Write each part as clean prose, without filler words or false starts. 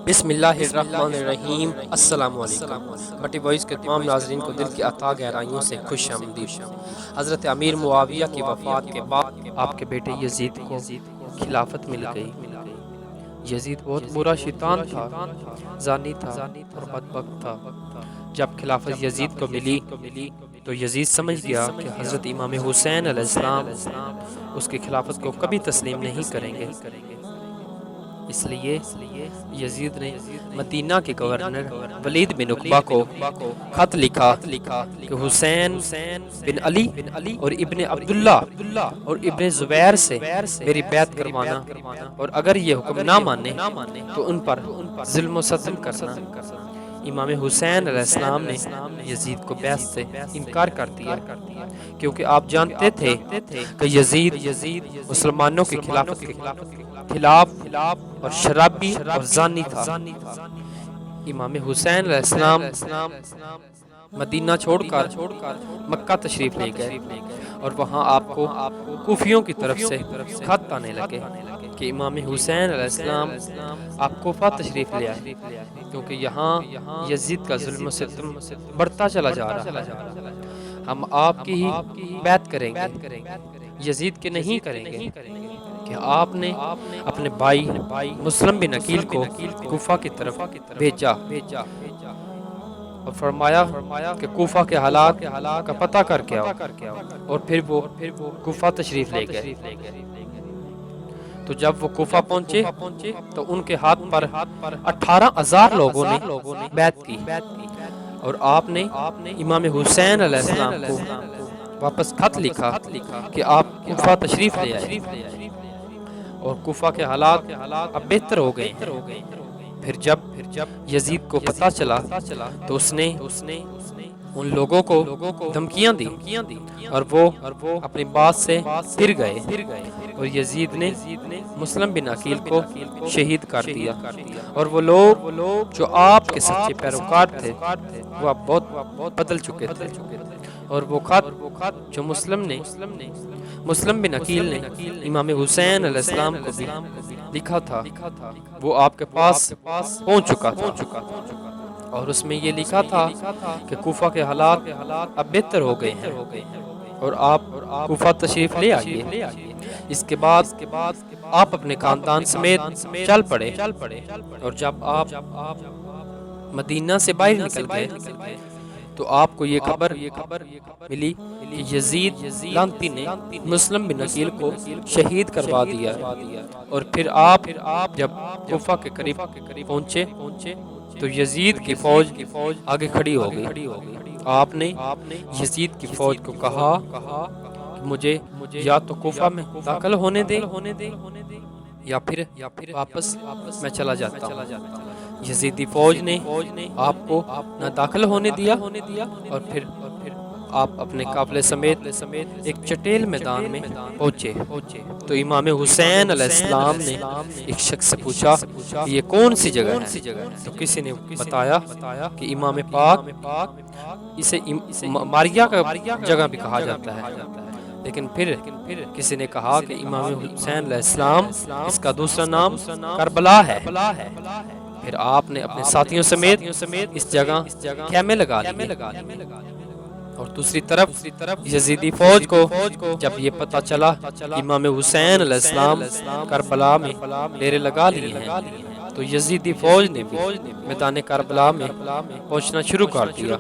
بسم اللہ الرحمن الرحیم۔ السلام علیکم۔ مٹی وائس کے تمام ناظرین کو دل کی عطا گہرائیوں سے خوش آمدید۔ حضرت امیر معاویہ کی وفات کے بعد آپ کے بیٹے یزید کو خلافت مل گئی۔ یزید بہت برا شیطان تھا، زانی تھا اور بدبخت تھا۔ جب خلافت یزید کو ملی تو یزید سمجھ گیا کہ حضرت امام حسین علیہ السلام اس کی خلافت کو کبھی تسلیم نہیں کریں گے۔ اس لیے یزید نے مدینہ کے گورنر ولید بن عقبہ کو خط لکھا کہ حسین بن علی اور ابن عبداللہ اور ابن زبیر سے میری بیعت کروانا، اور اگر یہ حکم نہ مانے تو ان پر ظلم و ستم کرنا۔ امام حسین علیہ السلام نے یزید کو بیعت سے انکار کر دیا، کیونکہ آپ جانتے تھے کہ یزید مسلمانوں کی خلافت کے خلاف اور شرابی اور زانی تھا۔ امام حسین علیہ السلام مدینہ چھوڑ کر مکہ تشریف لے گئے، اور وہاں آپ کو کوفیوں کی طرف سے خط آنے لگے کہ امام حسین علیہ السلام آپ کوفہ تشریف لے آئے، کیونکہ یہاں یزید کا ظلم و ستم بڑھتا چلا جا رہا ہے۔ ہم آپ کی ہی بیعت کریں گے، یزید کے نہیں کریں گے۔ کہ آپ نے اپنے بھائی مسلم بن عقیل کو کوفہ کی طرف بھیجا اور فرمایا کہ کوفہ کے حالات کا پتہ کر کے آؤ، اور پھر وہ کوفہ تشریف لے گئے۔ تو جب وہ کوفہ پہنچے تو ان کے ہاتھ پر 18,000 لوگوں نے بیعت کی، اور آپ نے امام حسین علیہ السلام کو واپس خط لکھا کہ آپ کوفہ تشریف لے آئے، اور کوفہ کے حالات اب بہتر ہو گئے ہیں۔ پھر جب یزید کو پتہ چلا تو اس نے ان لوگوں کو دھمکیاں دی، اور وہ اپنی بات سے پھر گئے، اور یزید نے مسلم بن عقیل کو شہید کر دیا۔ اور وہ لوگ جو آپ کے سچے پیروکار تھے وہ اب بہت بدل چکے تھے، اور وہ خط جو مسلم بن عقیل نے امام حسین علیہ السلام کو بھی لکھا تھا وہ آپ کے پاس پہنچ چکا تھا، اور اس میں یہ لکھا تھا کہ کوفہ کے حالات اب بہتر ہو گئے ہیں، اور آپ کوفہ تشریف لے آئیے۔ اس کے بعد آپ اپنے خاندان سمیت چل پڑے، اور جب آپ مدینہ سے باہر نکل گئے تو آپ کو یہ خبر ملی کہ یزید لعنتی نے مسلم بن عقیل کو شہید کروا دیا ہے۔ اور پھر آپ جب کوفہ کے قریب پہنچے تو یزید کی فوج آگے کھڑی ہو گئی۔ آپ نے یزید کی فوج کو کہا کہ مجھے یا تو کوفہ میں داخل ہونے دے یا پھر واپس میں چلا جاتا ہوں۔ یزیدی فوج نے آپ کو نہ داخل ہونے دیا، اور پھر آپ اپنے قافلے سمیت ایک چٹیل میدان میں پہنچے۔ تو امام حسین علیہ السلام نے ایک شخص سے پوچھا کہ یہ کون سی جگہ ہے؟ تو کسی نے بتایا کہ امام پاک، اسے ماریا کا جگہ بھی کہا جاتا ہے، لیکن پھر کسی نے کہا کہ امام حسین علیہ السلام اس کا دوسرا نام کربلا ہے۔ پھر آپ نے اپنے ساتھیوں سمیت اس جگہ خیمے لگا لیے، اور دوسری طرف یزیدی فوج کو جب یہ پتہ چلا کہ امام حسین علیہ السلام کربلا میں ڈیرے لگا لیے ہیں تو یزیدی فوج نے بھی میدان کربلا میں پہنچنا شروع کر دیا،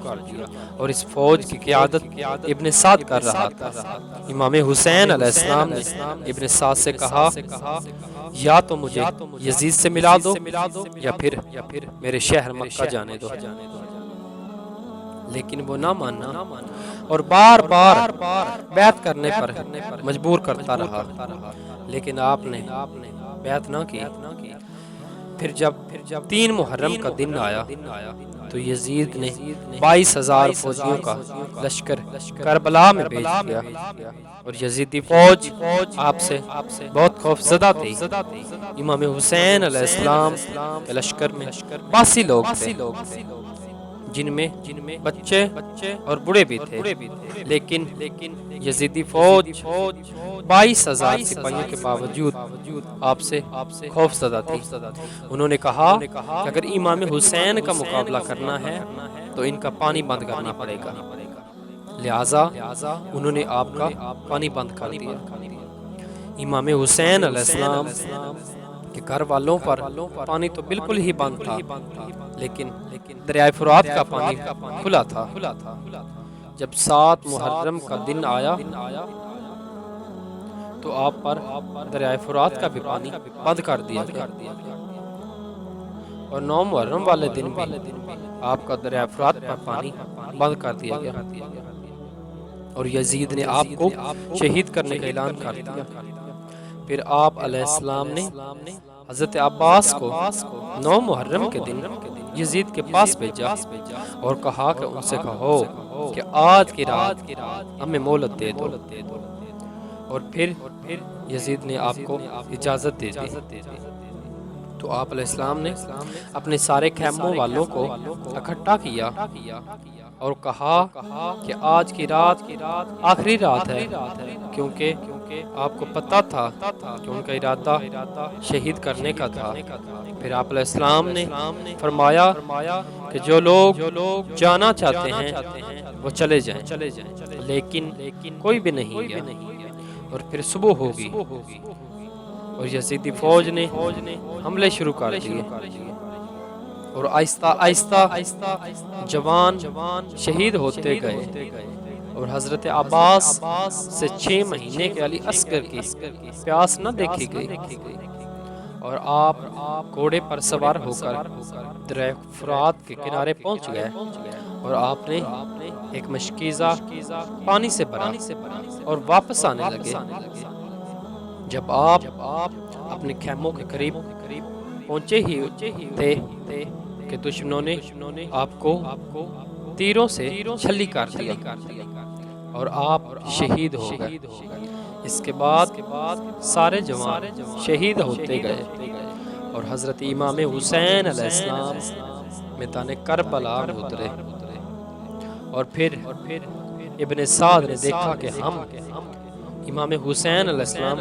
اور اس فوج کی قیادت ابن سعد کر رہا تھا۔ امام حسین علیہ السلام نے ابن سعد سے کہا یا تو مجھے یزید سے ملا دو یا پھر میرے شہر مکہ جانے دو، لیکن وہ نہ مانا اور بار بار بیعت کرنے پر مجبور کرتا رہا، لیکن آپ نے بیعت نہ کی۔ پھر جب 3 محرم کا دن آیا تو یزید نے 22,000 فوجیوں کا لشکر کربلا میں بھیج دیا، اور یزیدی فوج آپ سے بہت خوف زدہ تھی۔ امام حسین علیہ السلام کے لشکر میں 82 لوگ تھے، جن میں بچے اور بوڑھے بھی تھے، لیکن یزیدی فوج 22,000 سپاہیوں کے باوجود آپ سے خوف زدہ تھی۔ انہوں نے کہا کہ اگر امام حسین کا مقابلہ کرنا ہے تو ان کا پانی بند کرنا پڑے گا، لہٰذا انہوں نے آپ کا پانی بند کر دیا۔ امام حسین علیہ السلام کے گھر والوں پر پانی تو بالکل ہی بند تھا، لیکن دریائے فرات کا پانی کھلا تھا۔ جب 7 محرم کا دن آیا تو آپ پر دریائے فرات کا بھی پانی بند کر دیا گیا، اور 9 محرم والے دن بھی آپ کا دریائے فرات پر پانی بند کر دیا گیا، اور یزید نے آپ کو شہید کرنے کا اعلان کر دیا۔ پھر آپ علیہ السلام نے حضرت عباس کو 9 محرم کے دن یزید کے پاس بھیجا اور کہا کہ ان سے کہو کہ آج کی رات ہمیں مہلت دے دو، اور پھر یزید نے آپ کو اجازت دے دی۔ تو آپ علیہ السلام نے اپنے سارے خیموں والوں کو اکٹھا کیا اور کہا کہ آج کی رات آخری رات ہے، کیونکہ آپ کو پتہ تھا کہ ان کا ارادہ شہید کرنے کا تھا۔ پھر آپ علیہ السلام نے فرمایا کہ جو لوگ جانا چاہتے ہیں وہ چلے جائیں، لیکن کوئی بھی نہیں گیا، اور پھر صبح ہوگی اور یزیدی فوج نے حملے شروع کر دیے، اور آہستہ آہستہ جوان شہید ہوتے گئے، اور حضرت عباس سے 6 مہینے کے علی اصغر کی پیاس نہ دیکھی گئی، اور آپ گھوڑے پر سوار ہو کر دریائے فرات کے کنارے پہنچ گئے، اور آپ نے ایک مشکیزہ پانی سے بھرا اور واپس آنے لگے۔ جب آپ اپنے خیموں کے قریب پہنچے ہی تھے کہ دشمنوں نے آپ کو تیروں سے چھلی کر دیا اور آپ شہید ہو گئے۔ اس کے بعد سارے جوان شہید ہوتے گئے، اور حضرت امام حسین علیہ السلام میدان کربلا میں اترے، اور پھر ابن سعد نے دیکھا کہ ہم امام حسین علیہ السلام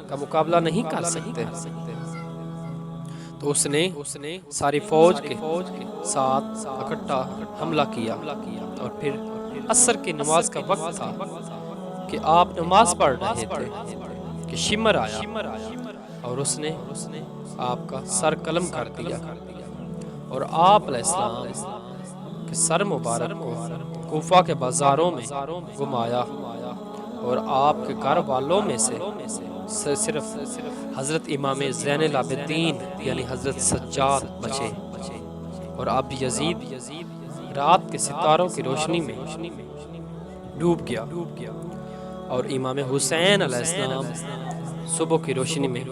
کا مقابلہ نہیں کر سکتے، تو اس نے ساری فوج کے ساتھ اکٹھا حملہ کیا، اور پھر عصر کی نماز کا وقت تھا کہ آپ نماز پڑھ رہے تھے کہ شمر آیا، اور اس نے آپ کا سر قلم کر دیا، اور آپ علیہ السلام کے سر مبارک کو کوفہ کے بازاروں میں گھمایا، اور آپ کے گھر والوں میں سے صرف حضرت امام زین العابدین یعنی حضرت سجاد بچے، اور اب یزید رات کے ستاروں کی روشنی میں ڈوب گیا، اور امام حسین علیہ السلام صبح کی روشنی میں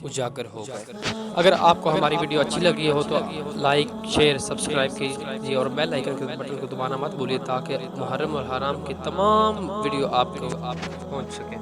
اجاگر ہو گئے۔ اگر آپ کو ہماری ویڈیو اچھی لگی ہو تو لائک، شیئر، سبسکرائب کیجیے، اور بیل آئیکن کے بٹن کو دبانا مت بھولیے تاکہ محرم اور حرام کی تمام ویڈیو آپ کو پہنچ سکے۔